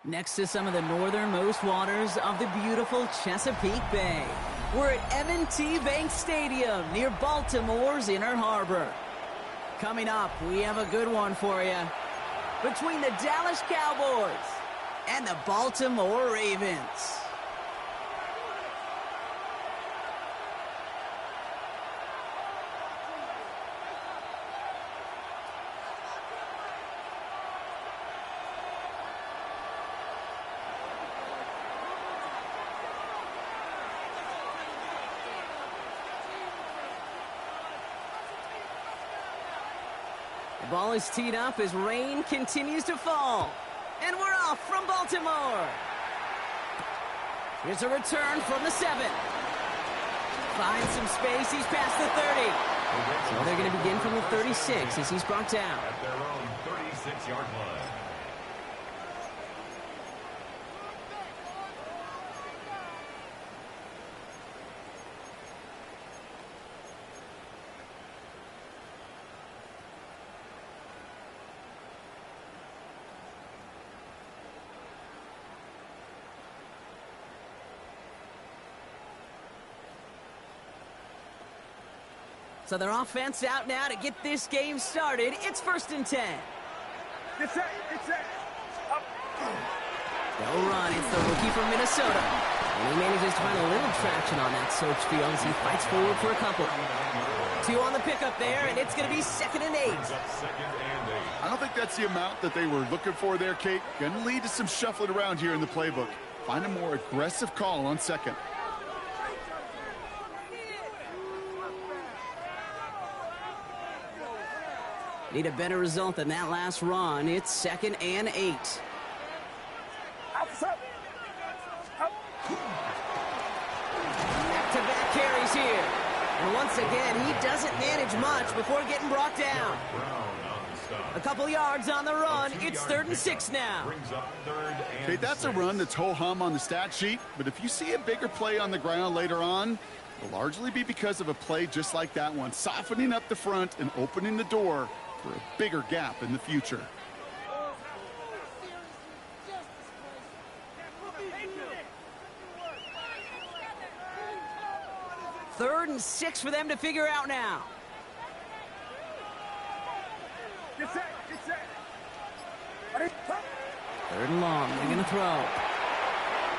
Next to some of the northernmost waters of the beautiful Chesapeake Bay, we're at M&T Bank Stadium near Baltimore's Inner Harbor. Coming up, we have a good one for you. Between the Dallas Cowboys and the Baltimore Ravens. The ball is teed up as rain continues to fall. And we're off from Baltimore. Here's a return from the 7. Finds some space. He's past the 30. So they're going to begin from the 36 as he's brought down. At their own 36-yard line. So their offense out now to get this game started. It's 1st and 10. It's set. No run. It's the rookie from Minnesota. And he manages to find a little traction on that search field as he fights forward for a couple. 2 on the pickup there, and it's going to be 2nd and 8. I don't think that's the amount that they were looking for there, Kate. Going to lead to some shuffling around here in the playbook. Find a more aggressive call on 2nd. Need a better result than that last run. It's 2nd and 8. Back-to-back carries here. And once again, he doesn't manage much before getting brought down. A couple yards on the run. It's 3rd and 6 now. Kate, that's a run that's ho-hum on the stat sheet, but if you see a bigger play on the ground later on, it'll largely be because of a play just like that one, softening up the front and opening the door for a bigger gap in the future. Third and 6 for them to figure out now. Get set. 3rd and long. They're going to throw.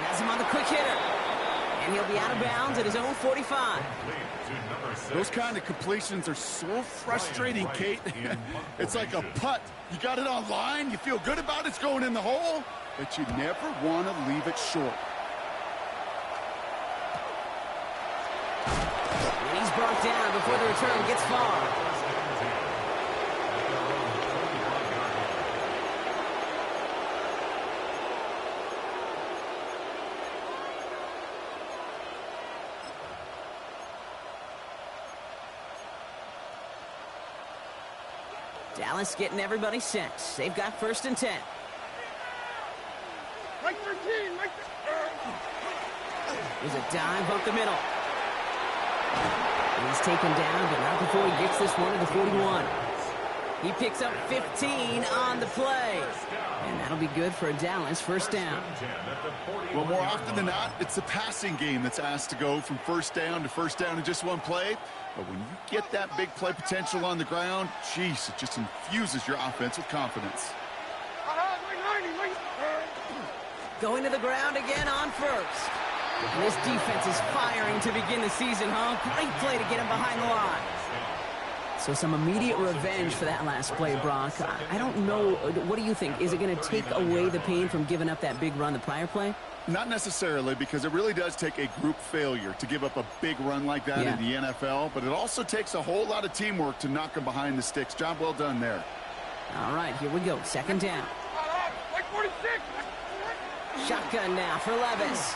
Has him on the quick hitter. And he'll be out of bounds at his own 45. Those kind of completions are so frustrating, Kate. It's like a putt. You got it on line, you feel good about it's going in the hole, but you never want to leave it short. And he's brought down before the return gets far. Dallas getting everybody set. They've got 1st and 10. Mike 13, There's a dive up the middle. And he's taken down, but not before he gets this one to the 41. He picks up 15 on the play. And that'll be good for a Dallas 1st down. Well, more often than not, it's the passing game that's asked to go from 1st down to 1st down in just one play. But when you get that big play potential on the ground, geez, it just infuses your offense with confidence. Going to the ground again on 1st. And this defense is firing to begin the season, huh? Great play to get him behind the line. So some immediate revenge for that last play, Brock. I don't know. What do you think? Is it going to take away the pain from giving up that big run the prior play? Not necessarily, because it really does take a group failure to give up a big run like that in the NFL, but it also takes a whole lot of teamwork to knock them behind the sticks. Job well done there. All right, here we go. 2nd down. Shotgun now for Levis.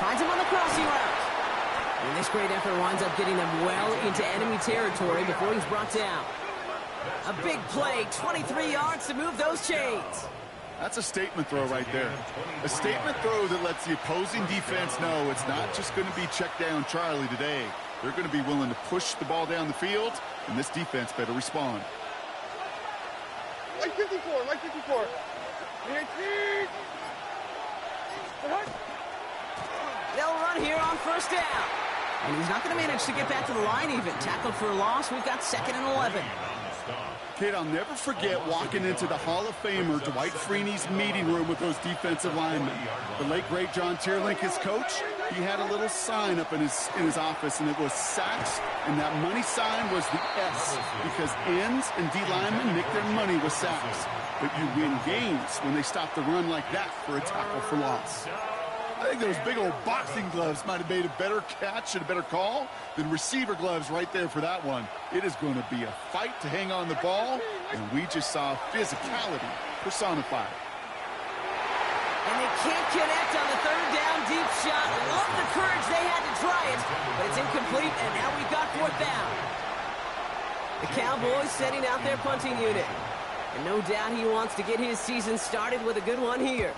Finds him on the crossing route. And this great effort winds up getting them well into enemy territory before he's brought down. A big play, 23 yards to move those chains. That's a statement throw right there. A statement throw that lets the opposing defense know it's not just going to be check down Charlie today. They're going to be willing to push the ball down the field, and this defense better respond. Like 54. They'll run here on first down. And he's not going to manage to get back to the line even. Tackled for a loss. We've got 2nd and 11. Kid, I'll never forget walking into the Hall of Famer Dwight Freeney's meeting room with those defensive linemen. The late, great John Tierlink, his coach, he had a little sign up in his office, and it was sacks, and that money sign was the S, because ends and D linemen make their money with sacks. But you win games when they stop the run like that for a tackle for loss. I think those big old boxing gloves might have made a better catch and a better call than receiver gloves right there for that one. It is going to be a fight to hang on the ball, and we just saw physicality personified. And they can't connect on the 3rd down deep shot. Love the courage they had to try it, but it's incomplete, and now we've got 4th down. The Cowboys setting out their punting unit. And no doubt he wants to get his season started with a good one here.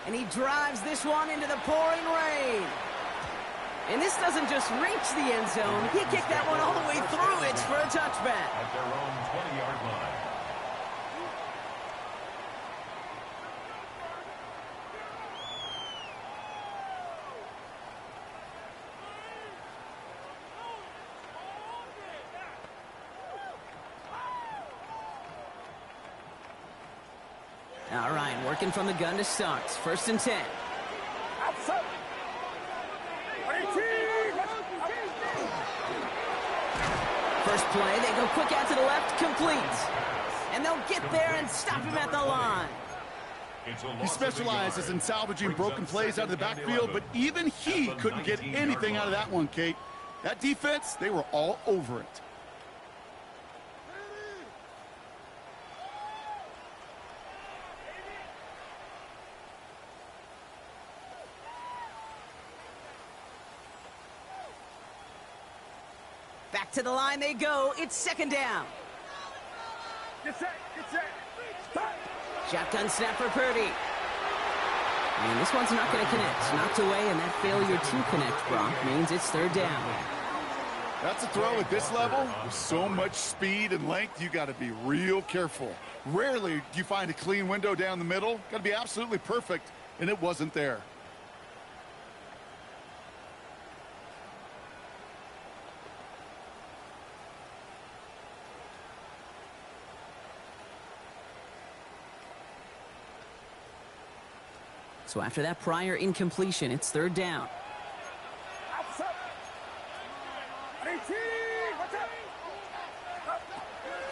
And he drives this one into the pouring rain. And this doesn't just reach the end zone. He kicked that one all the way through it for a touchback. At their own 20-yard line. All right, working from the gun to start. 1st and 10. First play, they go quick out to the left, complete. And they'll get there and stop him at the line. He specializes in salvaging broken plays out of the backfield, but even he couldn't get anything out of that one, Kate. That defense, they were all over it. Back to the line they go. It's 2nd down. Get set. Shotgun snap for Purdy. And this one's not going to connect. Knocked away, and that failure to connect, Brock, means it's 3rd down. That's a throw at this level. With so much speed and length, you got to be real careful. Rarely do you find a clean window down the middle. Got to be absolutely perfect, and it wasn't there. So after that prior incompletion, it's 3rd down.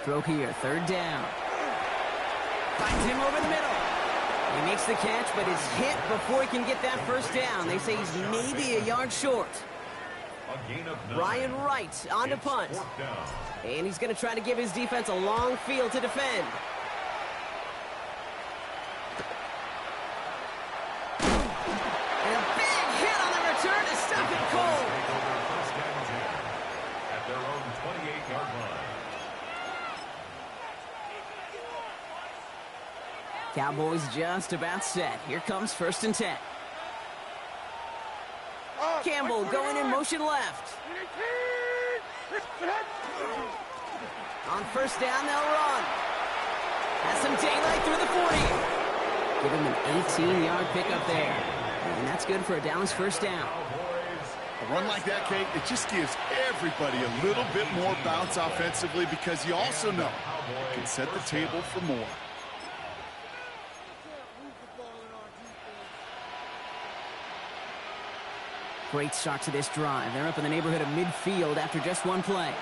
Throw here, 3rd down. Finds him over the middle. He makes the catch, but is hit before he can get that 1st down. They say he's maybe a yard short. Ryan Wright on to punt. And he's going to try to give his defense a long field to defend. And a big hit on the return to stop it cold. At their own 28-yard line. Cowboys just about set. Here comes 1st and 10. Campbell going in motion left. On 1st down, they'll run. Has some daylight through the 40. Give him an 18-yard pickup there. And that's good for a Dallas 1st down. A run like that, Kate, it just gives everybody a little bit more bounce offensively, because you also know it can set the table for more. Great start to this drive. They're up in the neighborhood of midfield after just one play.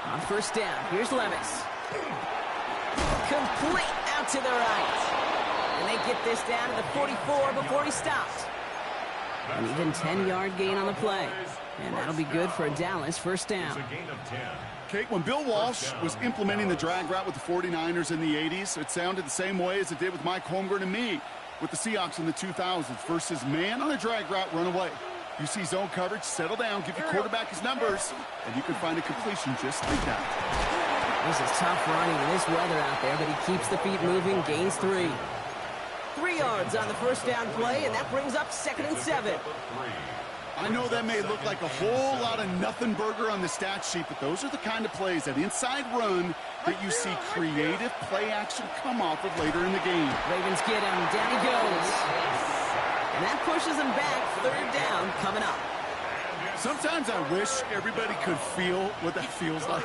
On 1st down, here's Levis. Complete out to the right. And they get this down to the 44 before he stopped. An even 10-yard gain on the play. And that'll be good for a Dallas 1st down. Kate, when Bill Walsh was implementing the drag route with the 49ers in the 80s, it sounded the same way as it did with Mike Holmgren and me with the Seahawks in the 2000s versus man on a drag route, run away. You see zone coverage, settle down, give your quarterback his numbers, and you can find a completion just like that. This is tough running in this weather out there, but he keeps the feet moving, gains 3. 3 yards on the 1st down play, and that brings up 2nd and 7. I know that may look like a whole lot of nothing burger on the stat sheet, but those are the kind of plays, that inside run, that you see creative play action come off of later in the game. Ravens get him. Down he goes. And that pushes him back. Third down coming up. Sometimes I wish everybody could feel what that feels like.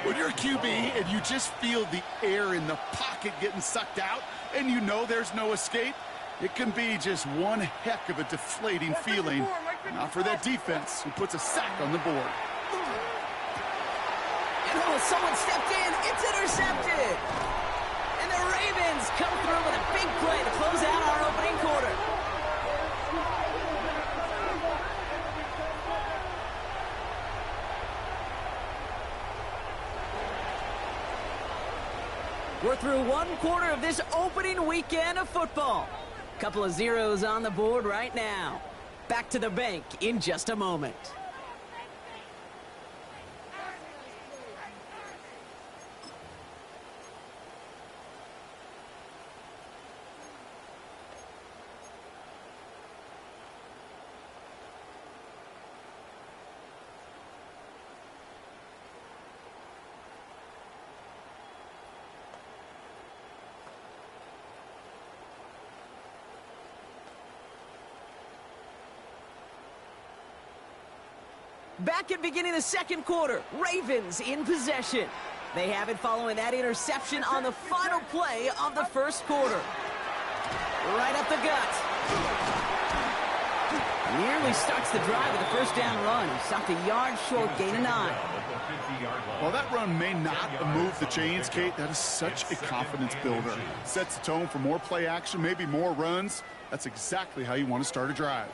When you're a QB and you just feel the air in the pocket getting sucked out and you know there's no escape, it can be just one heck of a deflating feeling. Not for that defense who puts a sack on the board. And someone stepped in. It's intercepted. And the Ravens come through with a big play to close out our opening quarter. We're through one quarter of this opening weekend of football. Couple of zeros on the board right now. Back to the bank in just a moment. Back at beginning of the second quarter, Ravens in possession. They have it following that interception on the final play of the first quarter. Right up the gut. Nearly starts the drive with a first down run. He stopped a yard short, gain of 9. While that run may not move the chains, Kate, that is such a confidence builder. Sets the tone for more play action, maybe more runs. That's exactly how you want to start a drive.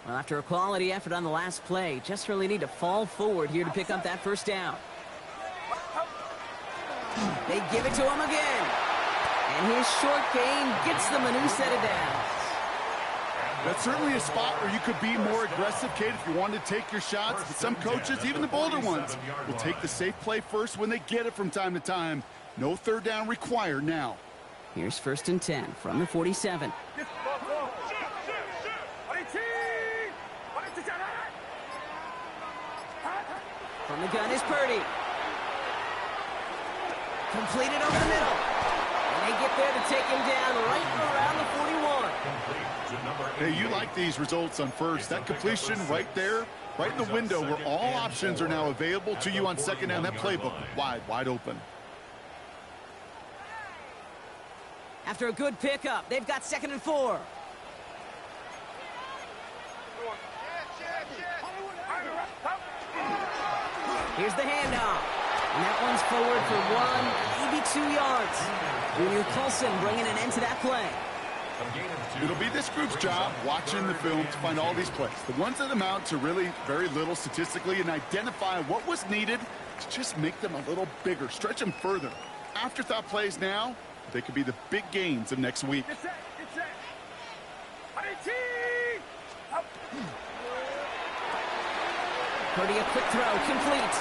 Well, after a quality effort on the last play, just really need to fall forward here to pick up that first down. They give it to him again. And his short gain gets them a new set of downs. That's certainly a spot where you could be more aggressive, Kate, if you wanted to take your shots. But some coaches, even the bolder ones, will take the safe play first when they get it from time to time. No third down required now. Here's 1st and 10 from the 47. From the gun is Purdy. Completed over the middle. And they get there to take him down right around the 41. Hey, you like these results on first. That completion right there, right in the window where all options are now available to you on second down. That playbook wide open. After a good pickup, they've got 2nd and 4. Here's the handoff. And that one's forward for 1, maybe 2 yards. Junior Colson bringing an end to that play. It'll be this group's job watching the film to find all these plays. The ones that amount to really very little statistically, and identify what was needed to just make them a little bigger, stretch them further. Afterthought plays now, they could be the big gains of next week. Purdy, a quick throw, complete.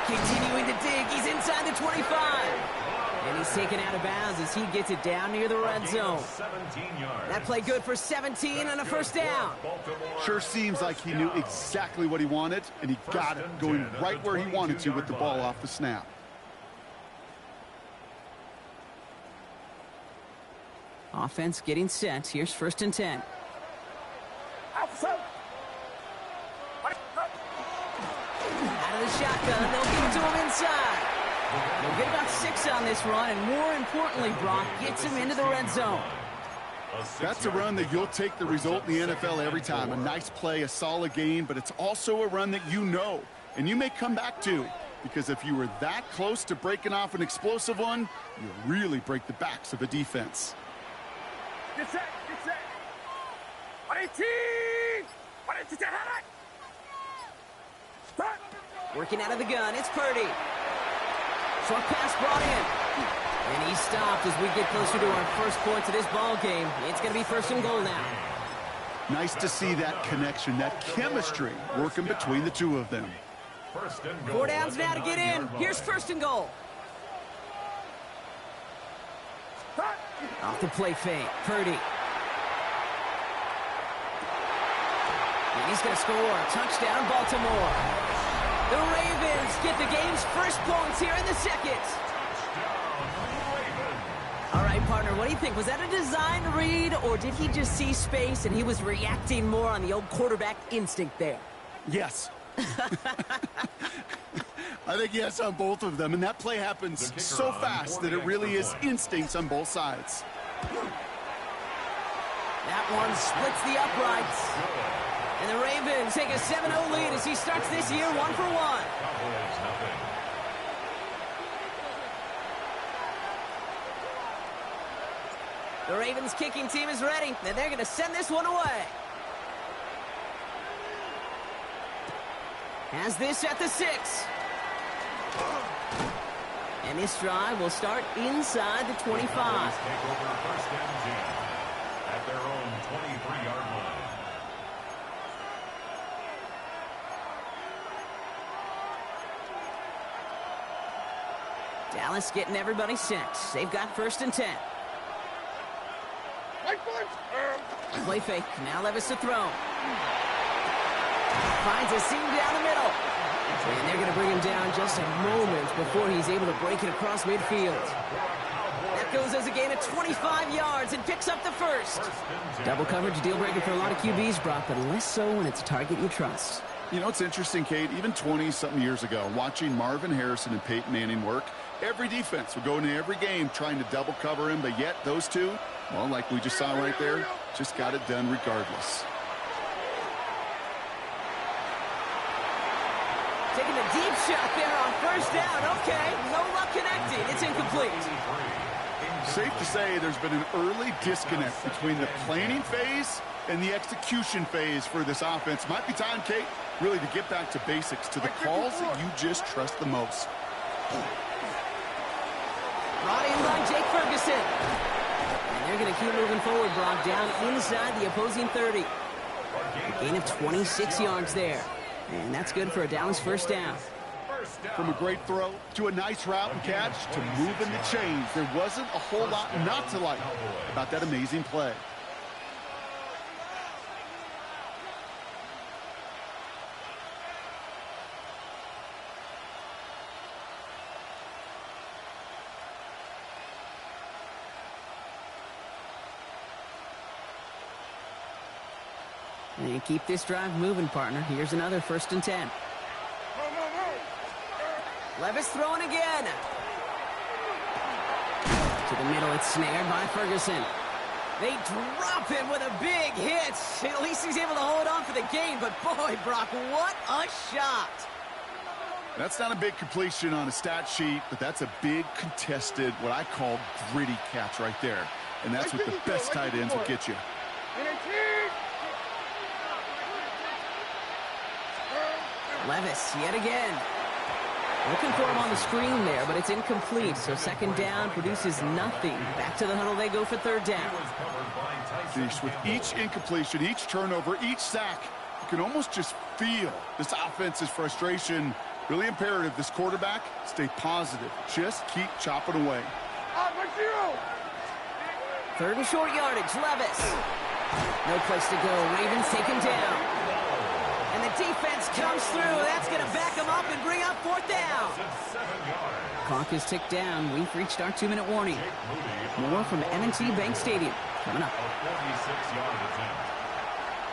Continuing to dig, he's inside the 25. And he's taken out of bounds as he gets it down near the red zone. That play good for 17 and a first down. Sure seems like he knew exactly what he wanted, and he got it, going right where he wanted to with the ball off the snap. Offense getting set. Here's 1st and 10. Out of the shotgun, they'll give it to him inside. They'll get about 6 on this run, and more importantly, Brock gets him into the red zone. That's a run that you'll take the result in the NFL every time. A nice play, a solid gain, but it's also a run that you know, and you may come back to, because if you were that close to breaking off an explosive one, you really break the backs of a defense. Get set, get set. 18! Working out of the gun, it's Purdy. Short pass brought in. And he stopped as we get closer to our first points of this ball game. It's going to be 1st and goal now. Nice to see that connection, that chemistry working between the two of them. First and goal. 4 downs now to get in. 9-yard Here's line. first and goal. Off the play fake. Purdy. And he's going to score. Touchdown, Baltimore. The Ravens get the game's first points here in the second. All right, partner, what do you think? Was that a design read, or did he just see space and he was reacting more on the old quarterback instinct there? Yes. I think yes on both of them, and that play happens so fast that it really is instincts on both sides. That one splits the uprights. And the Ravens take a 7-0 lead as he starts this year 1-for-1. Cowboys, nothing. The Ravens kicking team is ready, and they're going to send this one away. Has this at the 6. And this drive will start inside the 25. Cowboys take over first and 10 at their own 23-yard line. Dallas getting everybody set. They've got first and 10. Play fake. Now Levis to throw. Finds a seam down the middle. And they're going to bring him down just a moment before he's able to break it across midfield. That goes as a gain of 25 yards and picks up the first. Double coverage deal breaker for a lot of QBs, Brock, but less so when it's a target you trust. You know, it's interesting, Kate, even 20-something years ago, watching Marvin Harrison and Peyton Manning work, every defense would go into every game trying to double cover him, but yet those two, well, like we just saw right there, just got it done regardless. Taking a deep shot there on first down. Okay, no luck connecting. It's incomplete. Safe to say there's been an early disconnect between the planning phase and the execution phase for this offense. Might be time, Kate, really to get back to basics, to the calls that you just trust the most. Brought in by Jake Ferguson. And they're going to keep moving forward, Brock, down inside the opposing 30. A gain of 26 yards there. And that's good for a Dallas first down. From a great throw to a nice route and catch to moving the chains, there wasn't a whole lot not to like about that amazing play. And keep this drive moving, partner. Here's another first and 10. Levis throwing again. To the middle, it's snared by Ferguson. They drop him with a big hit. At least he's able to hold on for the game. But boy, Brock, what a shot. That's not a big completion on a stat sheet, but that's a big contested, what I call gritty catch right there. And that's what the best tight ends will get you. Levis yet again. Looking for him on the screen there, but it's incomplete. So second down produces nothing. Back to the huddle they go for third down. Jeez, with each incompletion, each turnover, each sack, you can almost just feel this offense's frustration. Really imperative this quarterback stay positive. Just keep chopping away. Third and short yardage, Levis. No place to go. Ravens take him down. And the defense comes through. That's going to back him up and bring up fourth down. Clock is ticked down. We've reached our 2-minute warning. More from M&T Bank Stadium coming up.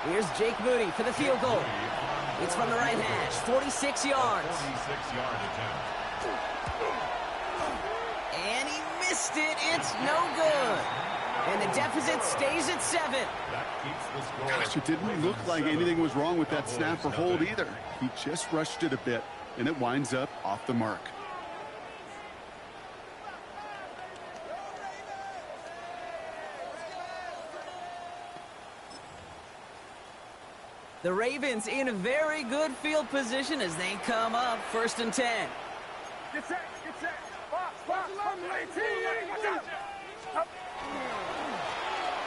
Here's Jake Moody for the field goal. It's from the right hash, 46 yards. And he missed it. It's no good. And the deficit stays at 7. Gosh, it didn't look like anything was wrong with that snap or hold either. He just rushed it a bit, and it winds up off the mark. The Ravens in a very good field position as they come up first and 10. Get set, get set. Box, 18.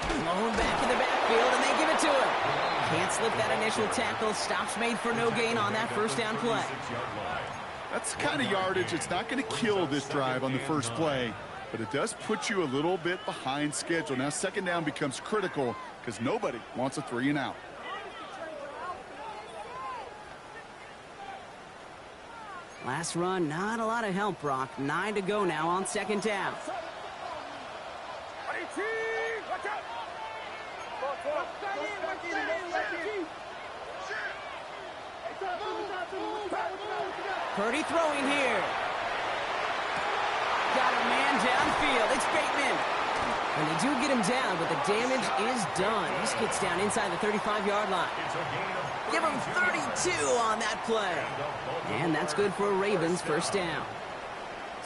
Blown back in the backfield, and they give it to him. Can't slip that initial tackle. Stops made for no gain on that first down play. That's the kind of yardage. It's not going to kill this drive on the first play, but it does put you a little bit behind schedule. Now second down becomes critical because nobody wants a 3 and out. Last run, not a lot of help, Brock. 9 to go now on second down. Purdy throwing here. Got a man downfield. It's Bateman. And they do get him down, but the damage is done. He gets down inside the 35-yard line. Give him 32 on that play. And that's good for a Ravens first down.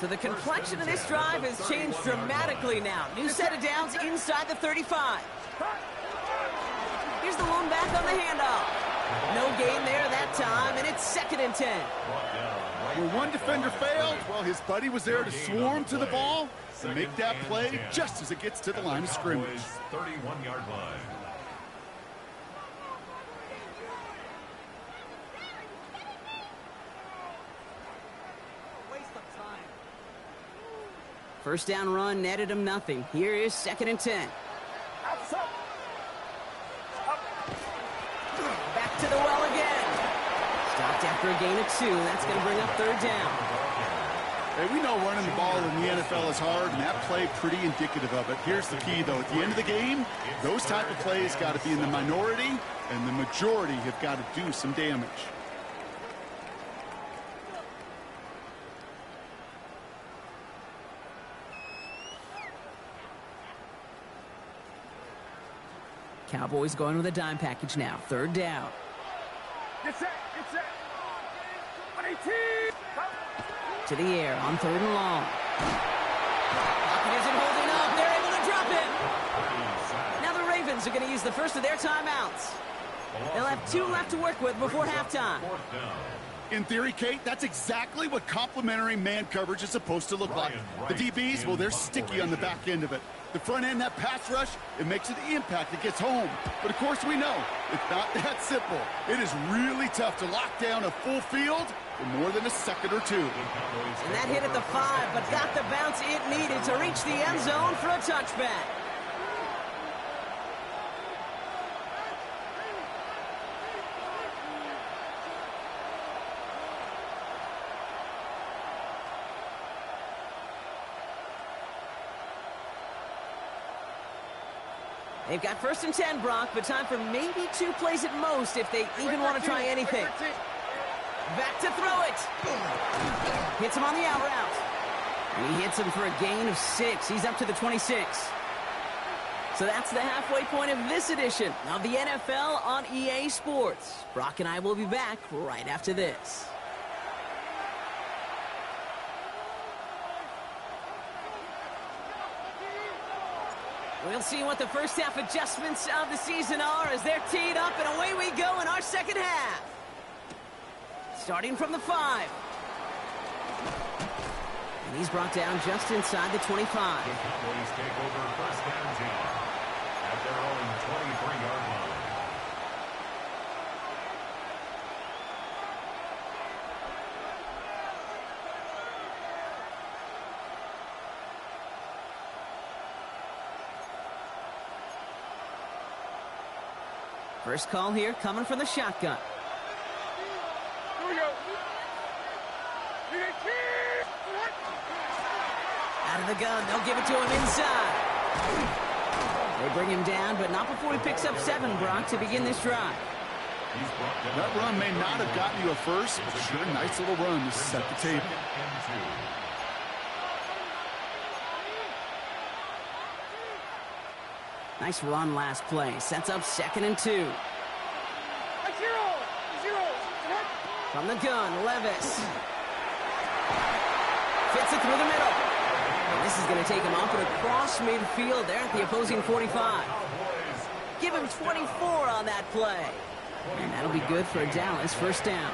So the complexion of this drive has changed dramatically now. New set of downs inside the 35. Here's the lone back on the handoff. No gain there that time, and it's 2nd and 10. Where one defender failed, well, his buddy was there to swarm to the ball and make that play just as it gets to the line of scrimmage. 31-yard line. First down run netted him nothing. Here is 2nd and 10. Back to the well again. Stopped after a gain of 2. That's going to bring up 3rd down. Hey, we know running the ball in the NFL is hard, and that play pretty indicative of it. Here's the key, though. At the end of the game, those type of plays got to be in the minority, and the majority have got to do some damage. Cowboys going with a dime package now. 3rd down. Get set. Get set. 118. To the air on 3rd and long. Pocket isn't holding up. They're able to drop it. Now the Ravens are going to use the first of their timeouts. They'll have 2 left to work with before halftime. In theory, Kate, that's exactly what complementary man coverage is supposed to look like. The DBs, well, they're sticky on the back end of it. The front end, that pass rush, it makes it the impact that gets home. But, of course, we know it's not that simple. It is really tough to lock down a full field for more than a second or 2. And that hit at the 5, but got the bounce it needed to reach the end zone for a touchback. They've got 1st and 10, Brock, but time for maybe 2 plays at most if they even want to try anything. Back to throw it. Hits him on the out route. And he hits him for a gain of 6. He's up to the 26. So that's the halfway point of this edition of the NFL on EA Sports. Brock and I will be back right after this. We'll see what the first half adjustments of the season are as they're teed up, and away we go in our second half. Starting from the 5. And he's brought down just inside the 25. The Cowboys take over first down team at their own 23-yard line. First call here coming from the shotgun. Here we go. Out of the gun, they'll give it to him inside. They bring him down, but not before he picks up 7, Brock, to begin this drive. That run may not have gotten you a first, but sure, nice little run to set the table. Nice run last play. Sets up 2nd and 2. From the gun, Levis. Fits it through the middle. And this is going to take him off and across midfield there at the opposing 45. Give him 24 on that play. And that'll be good for a Dallas first down.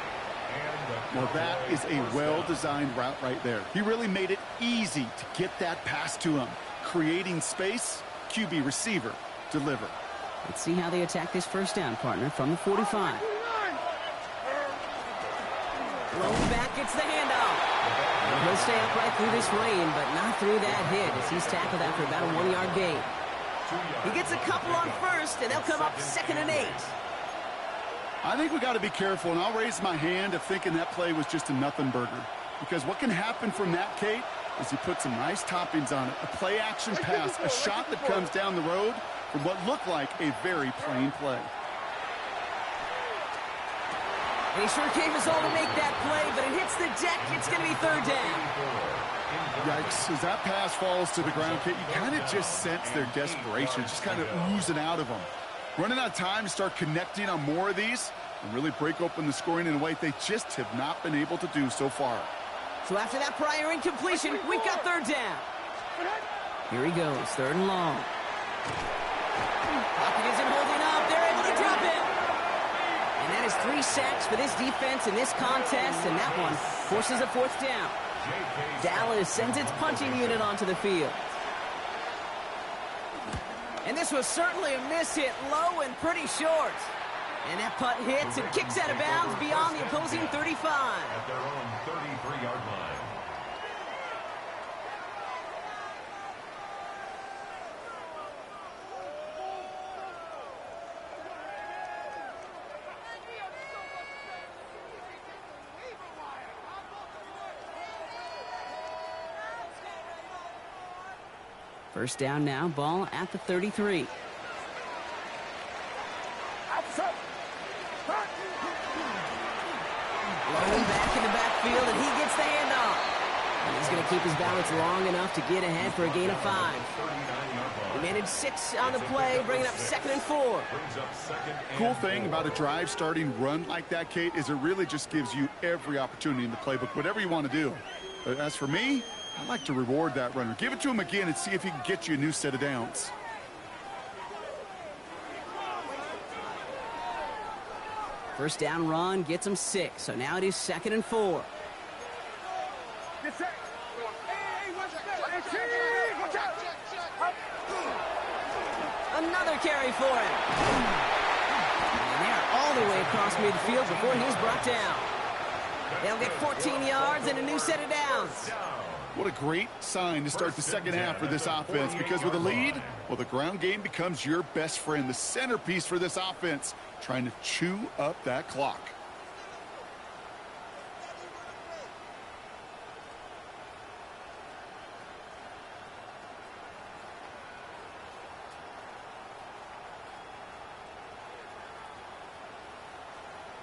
Now that is a well-designed route right there. He really made it easy to get that pass to him. Creating space, QB receiver, deliver. Let's see how they attack this first down, partner, from the 45. Blown back, gets the handoff. He'll stay upright through this rain, but not through that hit as he's tackled after about a 1-yard gain. He gets a couple on first, and they'll come up 2nd and 8. I think we got to be careful, and I'll raise my hand of thinking that play was just a nothing burger. Because what can happen from that, Kate, is you put some nice toppings on it. A play-action pass, a shot that comes down the road from what looked like a very plain play. They sure gave us all to make that play, but it hits the deck. It's going to be 3rd down. Yikes. As that pass falls to the ground, Kate, you kind of just sense their desperation, just kind of oozing out of them. Running out of time to start connecting on more of these and really break open the scoring in a way they just have not been able to do so far. So after that prior incompletion, we've got 3rd down. Here he goes, 3rd and long. Pocket isn't holding up. They're able to drop it. And that is 3 sacks for this defense in this contest, and that one forces a 4th down. Dallas sends its punching unit onto the field. And this was certainly a miss hit, low and pretty short. And that punt hits and kicks out of bounds beyond the opposing 35. At their own 33-yard line. First down now, ball at the 33. Blowing back in the backfield, and he gets the handoff. And he's going to keep his balance long enough to get ahead for a gain of 5. He managed 6 on the play, bringing up 2nd and 4. Cool thing about a drive starting run like that, Kate, is it really just gives you every opportunity in the playbook, whatever you want to do. But as for me, I like to reward that runner. Give it to him again and see if he can get you a new set of downs. First down run gets him 6, so now it is 2nd and 4. Another carry for him. And they're all the way across midfield before he's brought down. They'll get 14 yards and a new set of downs. What a great sign to start the second half for this offense, because with a lead, well, the ground game becomes your best friend, the centerpiece for this offense, trying to chew up that clock.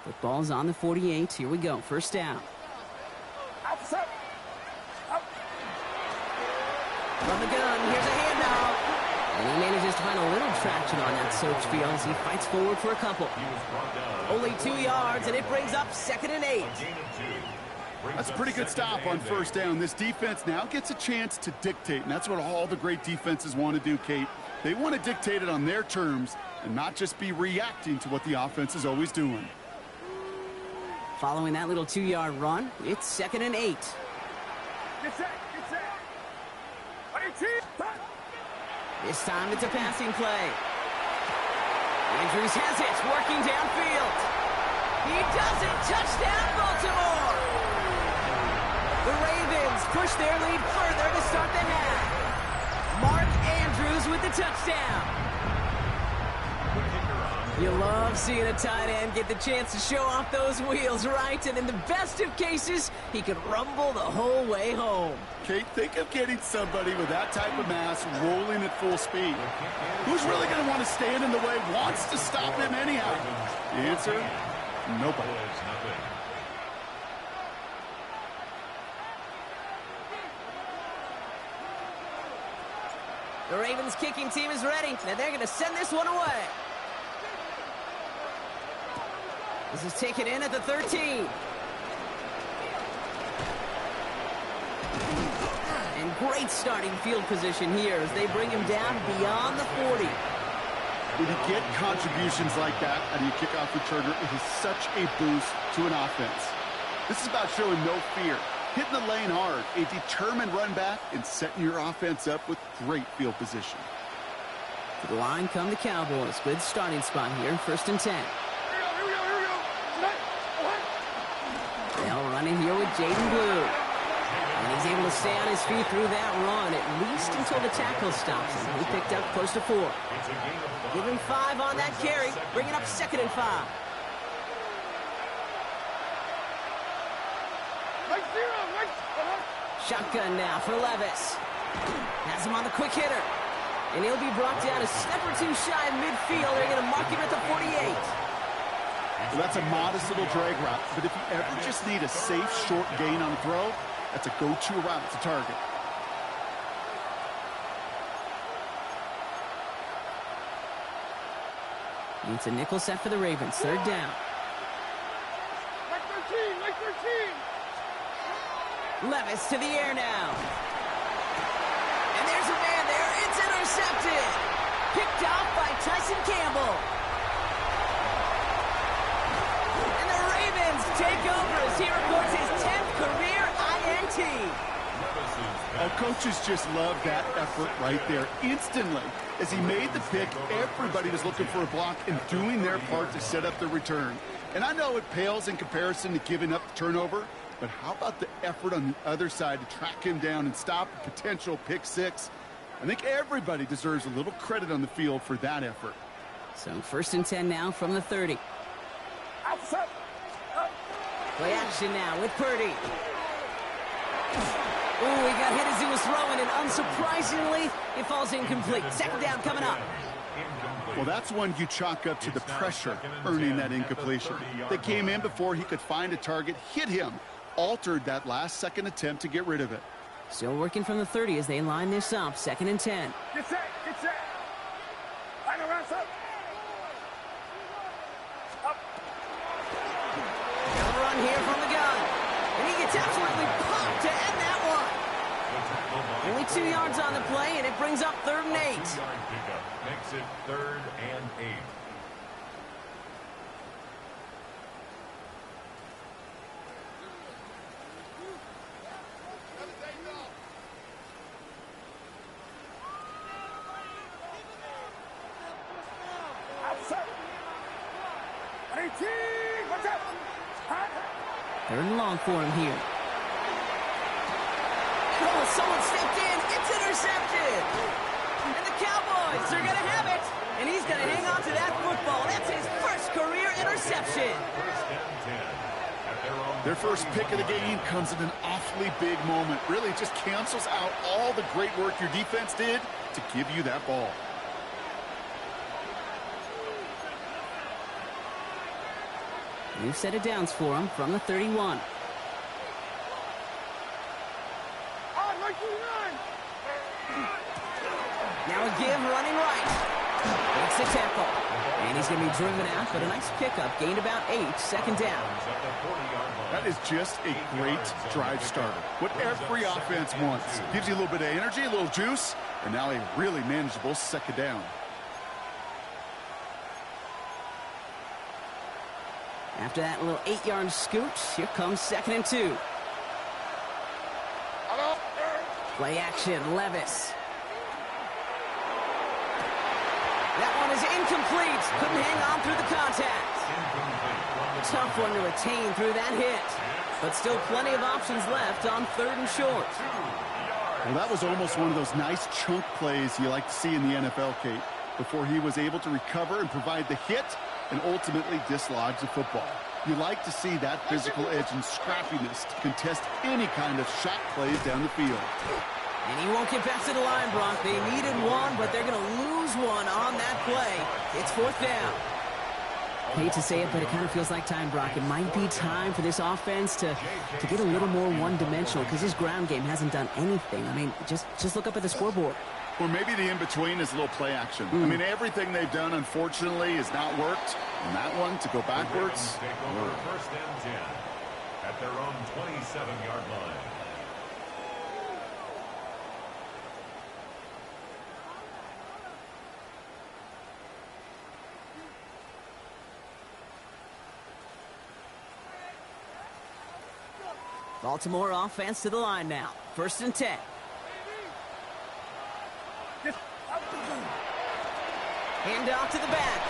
Football's on the 48. Here we go. First down. From the gun, here's a handoff. And he manages to find a little traction on that search field as he fights forward for a couple. Only 2 yards, and it brings up 2nd and 8. That's a pretty good stop on first down. This defense now gets a chance to dictate, and that's what all the great defenses want to do, Kate. They want to dictate it on their terms and not just be reacting to what the offense is always doing. Following that little 2-yard run, it's 2nd and 8. This time it's a passing play. Andrews has it, working downfield. He does it, touchdown Baltimore! The Ravens push their lead further to start the half. Mark Andrews with the touchdown. You love seeing a tight end get the chance to show off those wheels, right? And in the best of cases, he can rumble the whole way home. Kate, think of getting somebody with that type of mass rolling at full speed. Who's really going to want to stand in the way, wants to stop him anyhow? The answer, nobody. The Ravens kicking team is ready, and they're going to send this one away. This is taken in at the 13. And great starting field position here as they bring him down beyond the 40. When you get contributions like that out of your kickoff returner, it is such a boost to an offense. This is about showing no fear, hitting the lane hard, a determined run back, and setting your offense up with great field position. To the line come the Cowboys. Good starting spot here, 1st and 10. Here we go. They'll run in here with Jaden Blue. And he's able to stay on his feet through that run, at least until the tackle stops him. He picked up close to 4. Give him 5 on that carry, bringing up 2nd and 5. Shotgun now for Levis. Has him on the quick hitter. And he'll be brought down a step or 2 shy of midfield. They're going to mark him at the 48. Well, that's a modest little drag route, but if you ever just need a safe, short gain on the throw, that's a go-to route to target. It's a nickel set for the Ravens. 3rd down. Like 13. Levis to the air now. And there's a man there. It's intercepted. Picked off by Tyson Campbell. And the Ravens take over as he records his 10th career INT. Our coaches just love that effort right there. Instantly, as he made the pick, everybody was looking for a block and doing their part to set up the return. And I know it pales in comparison to giving up the turnover, but how about the effort on the other side to track him down and stop a potential pick 6? I think everybody deserves a little credit on the field for that effort. So 1st and 10 now from the 30. Outside. Play action now with Purdy. Oh, he got hit as he was throwing, and unsurprisingly, it falls incomplete. 2nd down coming up. Well, that's one you chalk up to the pressure earning that incompletion. They came in before he could find a target, hit him, altered that last-second attempt to get rid of it. Still working from the 30 as they line this up. 2nd and 10. Get set. Line around, up. Got a run here from the gun. And he gets absolutely pumped to end that one. Only 2 yards on the play, and it brings up 3rd and 8. 2-yard pickup makes it 3rd and 8. Outside. 18. Watch out. 3rd and long for him here. Oh, someone stepped in. It's intercepted. And the Cowboys are going to have it. And he's going to hang on to that football. That's his 1st career interception. 1st and 10. At their own Their first pick of the game comes at an awfully big moment. Really just cancels out all the great work your defense did to give you that ball. New set of downs for him from the 31. Now a give running right. Makes the tackle. And he's going to be driven out, but a nice pickup. Gained about 8. 2nd down. That is just a great drive starter. What every offense wants. Gives you a little bit of energy, a little juice, and now a really manageable 2nd down. After that little 8-yard scoot, here comes 2nd and 2. Play action, Levis. That one is incomplete. Couldn't hang on through the contact. Tough one to retain through that hit. But still plenty of options left on 3rd and short. Well, that was almost one of those nice chunk plays you like to see in the NFL, Kate, before he was able to recover and provide the hit and ultimately dislodge the football. You like to see that physical edge and scrappiness to contest any kind of shot plays down the field. And he won't get back to the line, Brock. They needed one, but they're going to lose one on that play. It's 4th down. Hate to say it, but it kind of feels like time, Brock. It might be time for this offense to get a little more one-dimensional because his ground game hasn't done anything. I mean, just look up at the scoreboard. Or maybe the in-between is a little play action. I mean, everything they've done, unfortunately, has not worked. And that one, to go backwards. Take over 1st and 10 at their own 27-yard line. Baltimore offense to the line now. 1st and 10. Hand off to the back.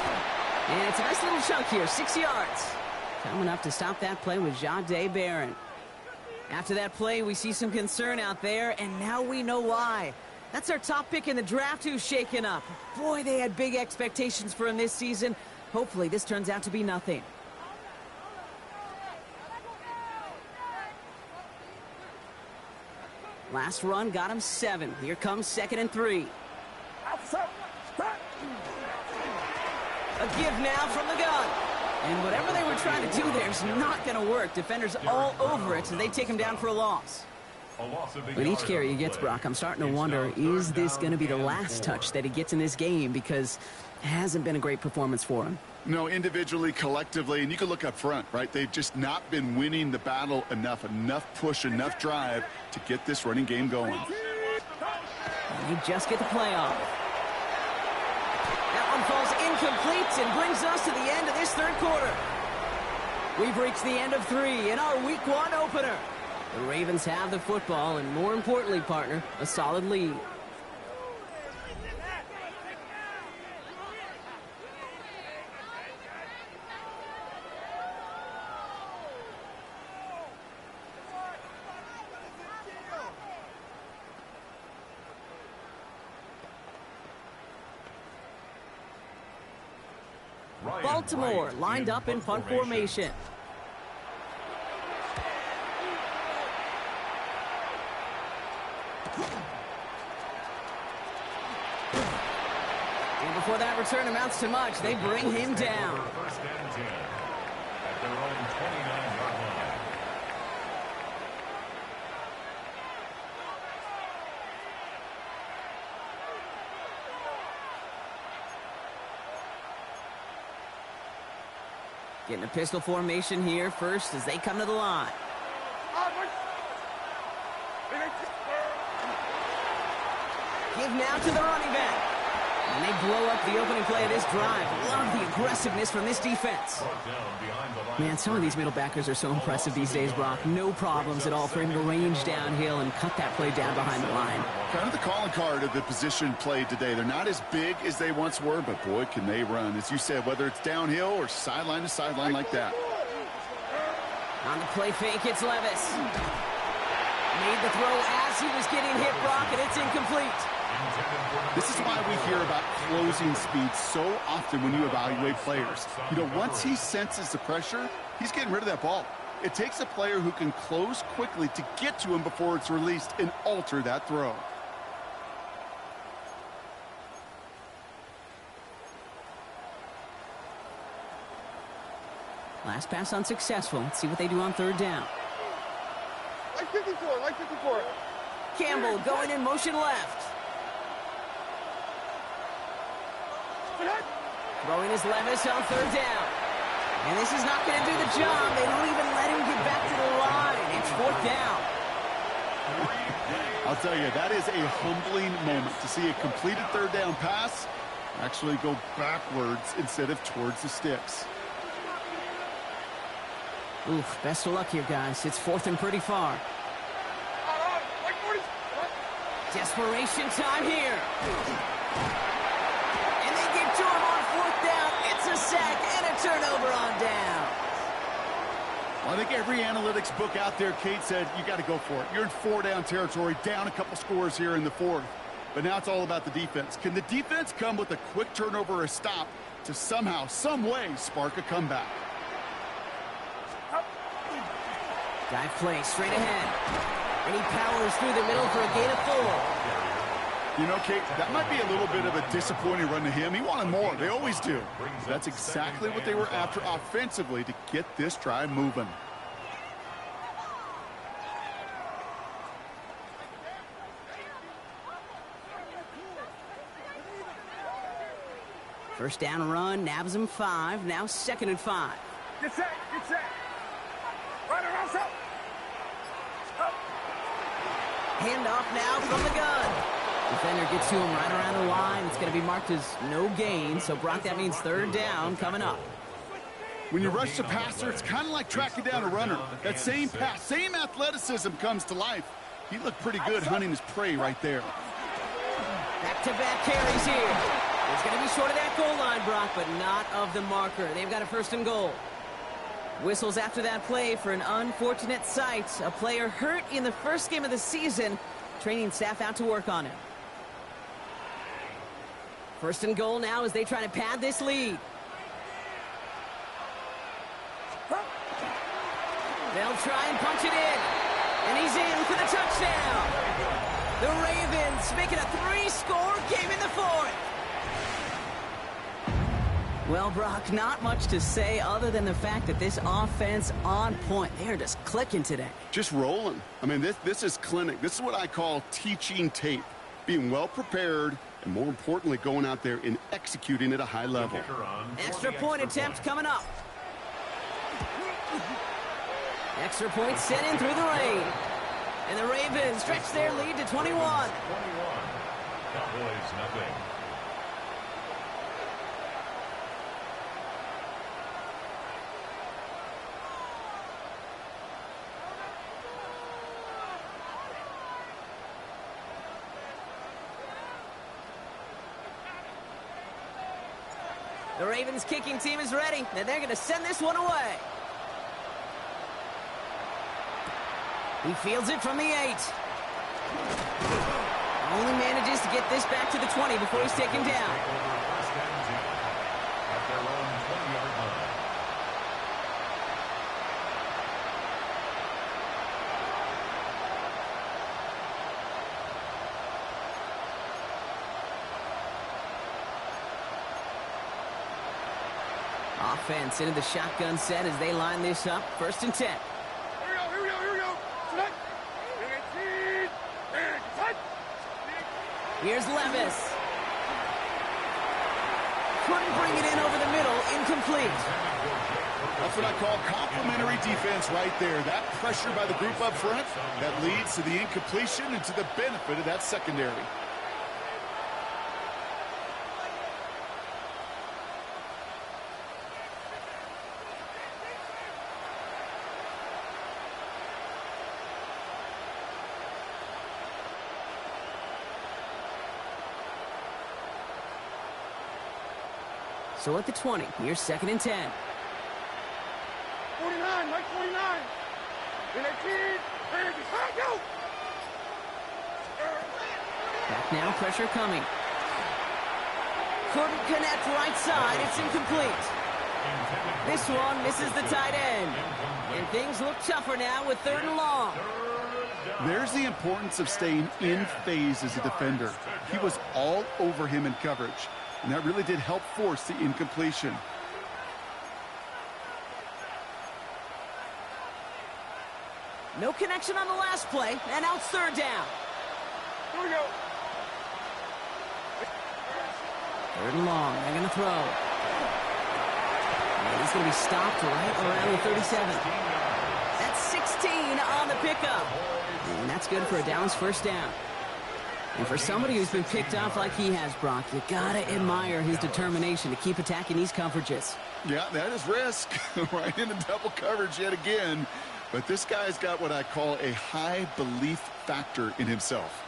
And it's a nice little chunk here, 6 yards. Coming up to stop that play with Jahdae Barron. After that play, we see some concern out there, and now we know why. That's our top pick in the draft who's shaken up. Boy, they had big expectations for him this season. Hopefully, this turns out to be nothing. Last run got him 7. Here comes 2nd and 3. A give now from the gun. And whatever they were trying to do there is not going to work. Defenders all over it, so they take him down for a loss. With each carry he gets, Brock, I'm starting to wonder, is this going to be the last touch that he gets in this game? Because it hasn't been a great performance for him. No, individually, collectively, and you can look up front, right? They've just not been winning the battle enough push, enough drive to get this running game going. And they just get the play off. That one falls incomplete and brings us to the end of this 3rd quarter. We've reached the end of 3 in our Week 1 opener. The Ravens have the football, and more importantly, partner, a solid lead. Baltimore lined up in punt formation. And before that return amounts to much, they bring him down. First and 10 at their own 29-yard line. Getting a pistol formation here first as they come to the line. Give now to the running back. And they blow up the opening play of this drive. Love the aggressiveness from this defense. Man, some of these middle backers are so impressive these days, Brock. No problems at all for him to range downhill and cut that play down behind the line. Kind of the calling card of the position played today. They're not as big as they once were, but boy, can they run. As you said, whether it's downhill or sideline to sideline like that. On the play fake, it's Levis. Made the throw as he was getting hit, Brock, and it's incomplete. This is why we hear about closing speed so often when you evaluate players. You know, once he senses the pressure, he's getting rid of that ball. It takes a player who can close quickly to get to him before it's released and alter that throw. Last pass unsuccessful. Let's see what they do on 3rd down. Like 54. Campbell going in motion left. Throwing his Levis on 3rd down. And this is not going to do the job. They don't even let him get back to the line. It's 4th down. I'll tell you, that is a humbling moment to see a completed 3rd down pass actually go backwards instead of towards the sticks. Oof, best of luck here, guys. It's 4th and pretty far. Desperation time here. And they get to him on 4th down. It's a sack and a turnover on down. Well, I think every analytics book out there, Kate, said you got to go for it. You're in 4-down territory, down a couple scores here in the 4th. But now it's all about the defense. Can the defense come with a quick turnover or a stop to somehow, some way, spark a comeback? Dive play straight ahead. And he powers through the middle for a gain of 4. You know, Kate, that might be a little bit of a disappointing run to him. He wanted more. They always do. That's exactly what they were after offensively to get this drive moving. First down run, nabs him 5. Now 2nd and 5. Get set. Right around up. Handoff now from the gun. Defender gets to him right around the line. It's going to be marked as no gain. So, Brock, that means 3rd down coming up. When you rush the passer, it's kind of like tracking down a runner. That same pass, same athleticism comes to life. He looked pretty good hunting his prey right there. Back-to-back carries here. It's going to be short of that goal line, Brock, but not of the marker. They've got a first and goal. Whistles after that play for an unfortunate sight. A player hurt in the first game of the season. Training staff out to work on him. First and goal now as they try to pad this lead. They'll try and punch it in. And he's in for the touchdown. The Ravens make it a 3-score game in the fourth. Well, Brock, not much to say other than the fact that this offense on point. They're just clicking today. Just rolling. I mean, this is clinic. This is what I call teaching tape. Being well prepared, and more importantly, going out there and executing at a high level. Extra point attempt coming up. Extra point sent in through the rain. And the Ravens stretch their lead to 21. Cowboys nothing. The Ravens kicking team is ready, and they're going to send this one away. He fields it from the 8. Only manages to get this back to the 20 before he's taken down. Offense into the shotgun set as they line this up. First and 10. Here we go. Tonight. Here's Levis. Couldn't bring it in over the middle. Incomplete. That's what I call complimentary defense right there. That pressure by the group up front, that leads to the incompletion and to the benefit of that secondary. So at the 20, here's second and 10. 49, Mike 49. In a kid. Go. Back now, pressure coming. Couldn't connect right side. It's incomplete. This one misses the tight end. And things look tougher now with third and long. There's the importance of staying in phase as a defender. He was all over him in coverage. And that really did help force the incompletion. No connection on the last play, and now it's third down. Here we go. Third and long, they're going to throw. And he's going to be stopped right around the 37. That's 16 on the pickup. And that's good for a Dallas first down. And for somebody who's been picked off like he has, Brock, you got to admire his determination to keep attacking these coverages. Yeah, that is risk. Right into double coverage yet again. But this guy's got what I call a high belief factor in himself.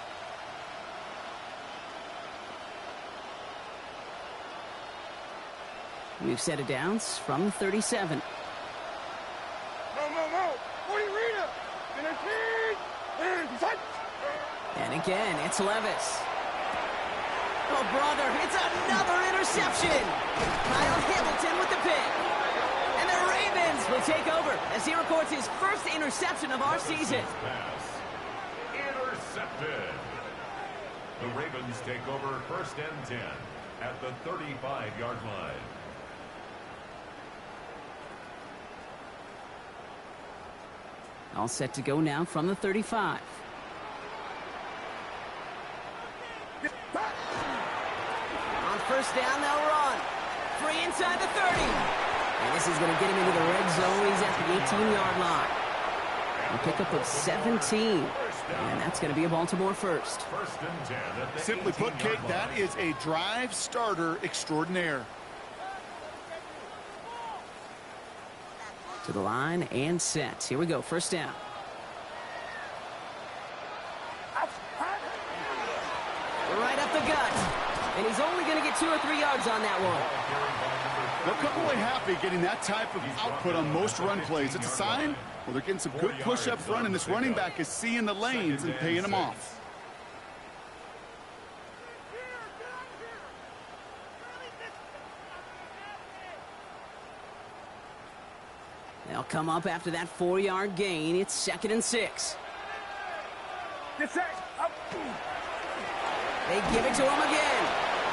We've set it downs from the 37. No. 40 Rita. In a kid. And again, it's Levis. Oh, brother, it's another interception. Kyle Hamilton with the pick. And the Ravens will take over as he records his first interception of our season. Pass. Intercepted. The Ravens take over first and 10 at the 35-yard line. All set to go now from the 35. On first down, they'll run. Free inside the 30. And this is going to get him into the red zone. He's at the 18-yard line. A pickup of 17. And that's going to be a Baltimore first. First and 10 at the Simply put, Kate, that is a drive starter extraordinaire. To the line and set. Here we go. First down. Right up the gut. And he's only going to get 2 or 3 yards on that one. They'll come away happy getting that type of output on most run plays. It's a sign, well, they're getting some good push up front, and this running back is seeing the lanes and paying them off. They'll come up after that 4-yard gain. It's 2nd and 6. They give it to him again.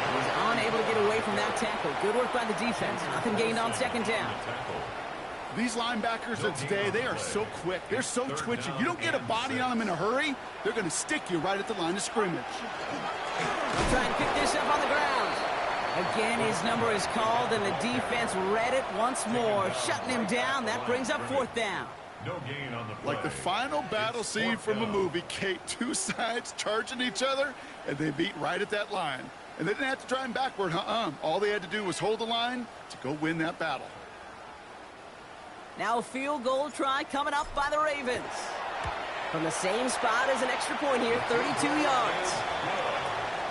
He's unable to get away from that tackle. Good work by the defense. Nothing gained on 2nd down. These linebackers of today, they are so quick. They're so twitchy. You don't get a body on them in a hurry, they're going to stick you right at the line of scrimmage. They'll try and pick this up on the ground. Again, his number is called, and the defense read it once more, shutting him down. That brings up 4th down. No gain on the play. Like the final battle scene from a movie, Kate, 2 sides charging each other, and they beat right at that line. And they didn't have to drive him backward, All they had to do was hold the line to go win that battle. Now a field goal try coming up by the Ravens. From the same spot as an extra point here, 32 yards.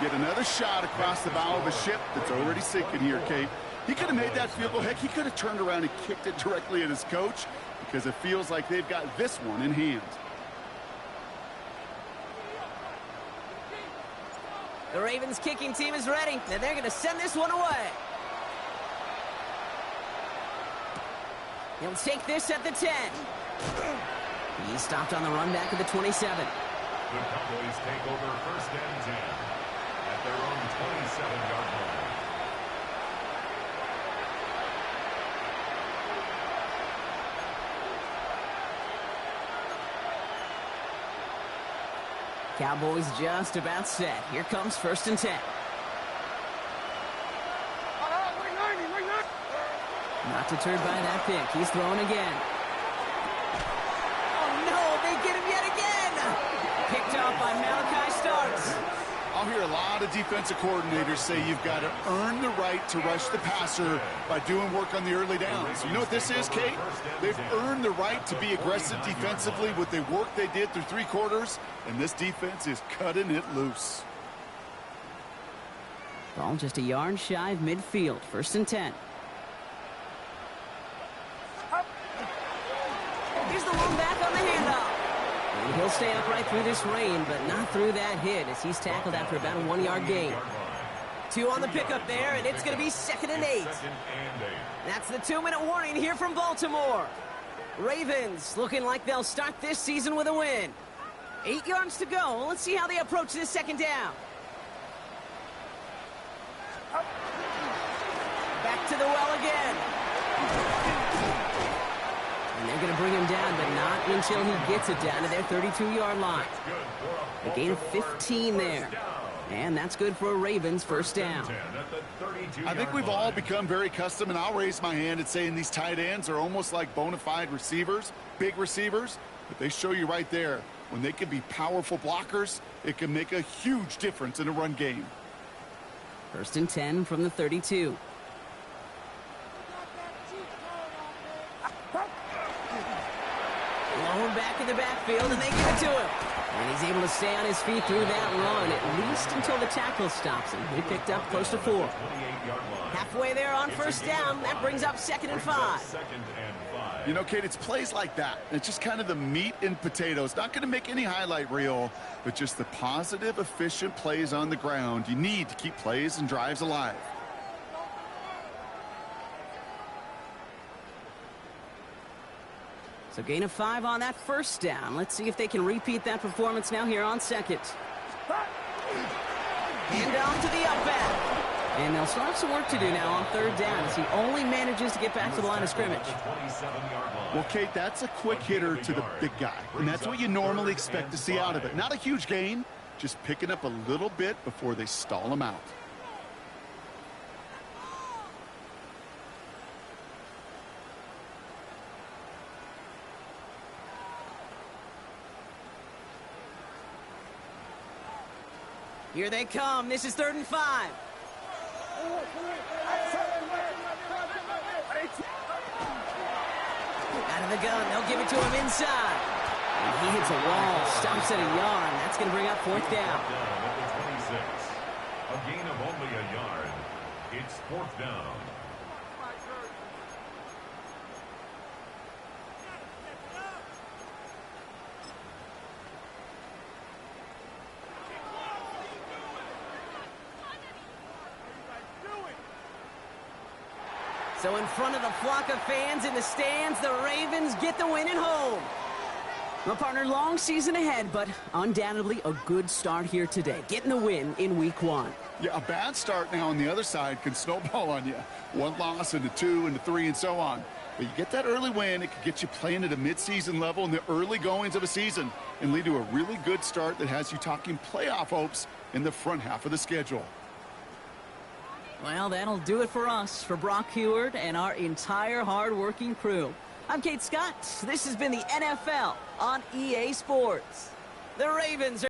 Yet another shot across the bow of a ship that's already sinking here, Kate. He could have made that field goal. Heck, he could have turned around and kicked it directly at his coach, because it feels like they've got this one in hand. The Ravens kicking team is ready, and they're going to send this one away. He'll take this at the 10. He stopped on the run back at the 27. The Cowboys take over 1st and 10 at their own 27-yard line. Cowboys just about set. Here comes 1st and 10. Not deterred by that pick. He's throwing again. Oh, no, they get him yet again. Picked off by Malachi Starks. I'll hear a lot of defensive coordinators say you've got to earn the right to rush the passer by doing work on the early downs. You know what this is, Kate? They've earned the right to be aggressive defensively with the work they did through 3 quarters, and this defense is cutting it loose. Ball just a yard shy of midfield. 1st and 10. Here's the one back on the handoff. And he'll stay upright through this rain, but not through that hit as he's tackled after about a 1-yard gain. 2 on the pickup there, and it's going to be 2nd and 8. That's the 2-minute warning here from Baltimore. Ravens looking like they'll start this season with a win. 8 yards to go. Let's see how they approach this 2nd down. Back to the well again. And they're going to bring him down, but not until he gets it down to their 32-yard line. A gain of 15 there. And that's good for a Ravens 1st down. I think we've all become very accustomed, and I'll raise my hand at saying these tight ends are almost like bona fide receivers, big receivers, but they show you right there, when they can be powerful blockers, it can make a huge difference in a run game. 1st and 10 from the 32. Blown back in the backfield, and they give it to him. And he's able to stay on his feet through that run, at least until the tackle stops him. He picked up close to 4. Halfway there on 1st down. That brings up 2nd and 5. You know, Kate, it's plays like that. It's just kind of the meat and potatoes. Not going to make any highlight reel, but just the positive, efficient plays on the ground. You need to keep plays and drives alive. So gain of 5 on that 1st down. Let's see if they can repeat that performance now here on 2nd. Hand off to the up back. And they'll still have some work to do now on 3rd down as he only manages to get back to the line of scrimmage. Well, Kate, that's a quick hitter to the big guy. And that's what you normally expect to see out of it. Not a huge gain, just picking up a little bit before they stall him out. Here they come. This is 3rd and 5. Out of the gun. They'll give it to him inside. And he hits a wall. Stops at a yard. That's going to bring up 4th down. A gain of only a yard. It's 4th down. So in front of the flock of fans in the stands, the Ravens get the win at home. Well, partner, long season ahead, but undoubtedly a good start here today, getting the win in week 1. Yeah, a bad start now on the other side can snowball on you. 1 loss into 2 into 3 and so on. But you get that early win, it could get you playing at a midseason level in the early goings of a season and lead to a really good start that has you talking playoff hopes in the front half of the schedule. Well, that'll do it for us, for Brock Heward and our entire hard-working crew. I'm Kate Scott. This has been the NFL on EA Sports. The Ravens are